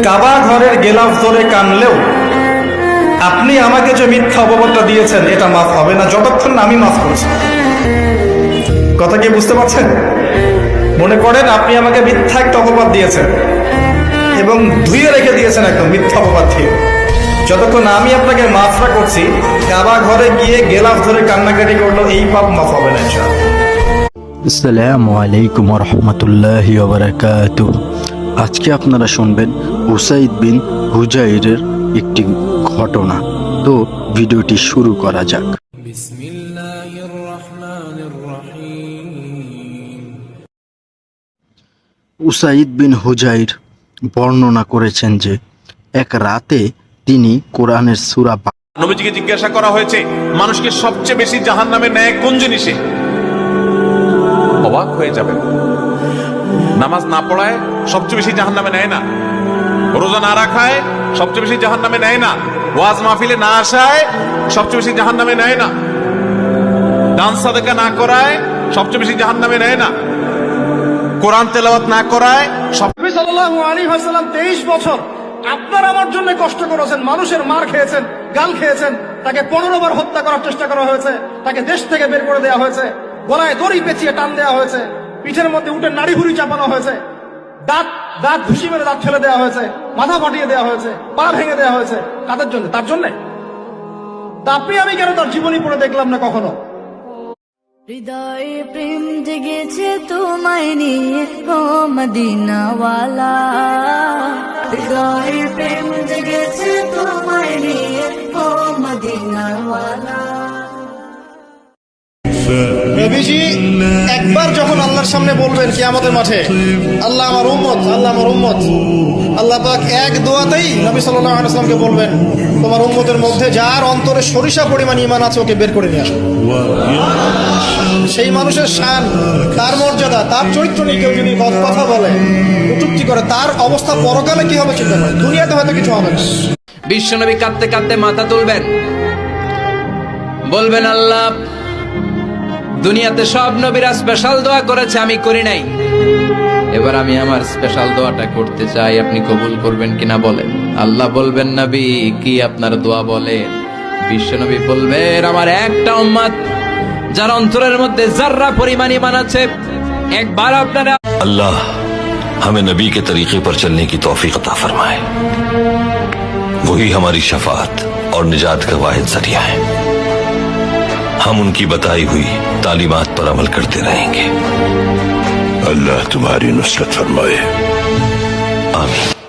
কাবা ঘরের গেলাফ ধরে কানলেও আপনি আমাকে যে মিথ্যা অপবাদটা দিয়েছেন এটা মাফ হবে না যতক্ষণ না আমি মাফ করছি। কথা কি বুঝতে পারছেন? মনে করেন আপনি আমাকে মিথ্যা একটা অপবাদ দিয়েছেন এবং ধুয়ে রেখে দিয়েছেন একদম মিথ্যা অপবাদ দিয়ে। যতক্ষণ আমি আপনাকে মাফরা করছি, কাবা ঘরে গিয়ে গেলাফ ধরে কান্নাকাটি করলো এই পাপ মাফ হবে না ইনশাআল্লাহ। আসসালামু আলাইকুম ওয়া রাহমাতুল্লাহি ওয়া বারাকাতুহু। আজকে আপনারা শুনবেন উসাইদ বিন হুজাইরের একটি ঘটনা। তো ভিডিওটি শুরু করা যাক। বিসমিল্লাহির রহমানির রহিম। উসাইদ বিন হুজাইর বর্ণনা করেছেন যে এক রাতে তিনি কোরআনের সূরা নবীজিকে জিজ্ঞাসা করা হয়েছে, মানুষকে সবচেয়ে বেশি জাহান্নামে নেয় কোন জিনিসে? অবাক হয়ে যাবেন। নামাজ না পড়ায় সবচেয়ে বেশি জাহান্নামে নেয় না, রোজা না রাখায় সবচেয়ে বেশি জাহান্নামে নেয় না, ওয়াজ মাহফিলে না আসায় সবচেয়ে বেশি জাহান্নামে নেয় না, দান সাদাকা না করায় সবচেয়ে বেশি জাহান্নামে নেয় না, কোরআন তেলাওয়াত না করায়। নবী সাল্লাল্লাহু আলাইহি ওয়াসাল্লাম 23 বছর আপনার আমার জন্য কষ্ট করেছেন, মানুষের মার খেয়েছেন, গাল খেয়েছেন, তাকে 15 বার হত্যা করার চেষ্টা করা হয়েছে, তাকে দেশ থেকে বের করে দেওয়া হয়েছে, গলায় দড়ি পেঁচিয়ে টান দেওয়া হয়েছে, পিঠের মধ্যে উঠে নাড়ি ভুড়ি চাপানো হয়েছে, দাঁত ঘুষি মেরে দাঁত ফেলে দেওয়া হয়েছে, মাথা ফাটিয়ে দেওয়া হয়েছে, পা ভেঙে দেওয়া হয়েছে। কাদের জন্য? তার জন্য। তা আপনি আমি কেন তার জীবনী পড়ে দেখলাম না কখনো? হৃদয়ে প্রেম জেগেছে তোমায় নিয়ে গো মদিনাওয়ালা, হৃদয়ে প্রেম জেগেছে তোমায় নিয়ে গো মদিনাওয়ালা। নবীজি একবার যখন আল্লাহর সামনে বলবেন কিয়ামতের মাঠে, আল্লাহ আমার উম্মত, আল্লাহ আমার উম্মত, আল্লাহ পাক এক দোয়াতেই নবী সাল্লাল্লাহু আলাইহি ওয়াসাল্লামকে বলবেন, তোমার উম্মতের মধ্যে যার অন্তরে সরিষা পরিমাণ ঈমান আছে ওকে বের করে নিয়ে আসো। সেই মানুষের শান, তার মর্যাদা, তার চরিত্র নিয়ে কেউ যদি কথা বলে, কটূক্তি করে, তার অবস্থা পরকালে কি হবে চিন্তা করে। দুনিয়াতে হয়তো কিছু হবে না। বিশ্বনবী কাঁদতে কাঁদতে মাথা তুলবেন, বলবেন, আল্লাহ দুনিয়াতে সব নবীরা স্পেশাল দোয়া করেছে, আমি করি নাই, এবার আমি আমার স্পেশাল দোয়াটা করতে চাই, আপনি কবুল করবেন কিনা বলেন। আল্লাহ বলবেন, নবী কি আপনার দোয়া বলেন? বিশ্বনবী বলবেন, আমার একটা উম্মত যার অন্তরের মধ্যে যাররা পরিমাণ ঈমান আছে, একবার আপনারা अल्लाह हमें नबी के तरीके पर चलने की तौफीक अता फरमाए। वही हमारी शफाअत और निजात का वाहिद जरिया है। हम उनकी बताई हुई तालीमात पर अमल करते रहेंगे। अल्लाह तुम्हारी नुसरत फरमाए। आमीन।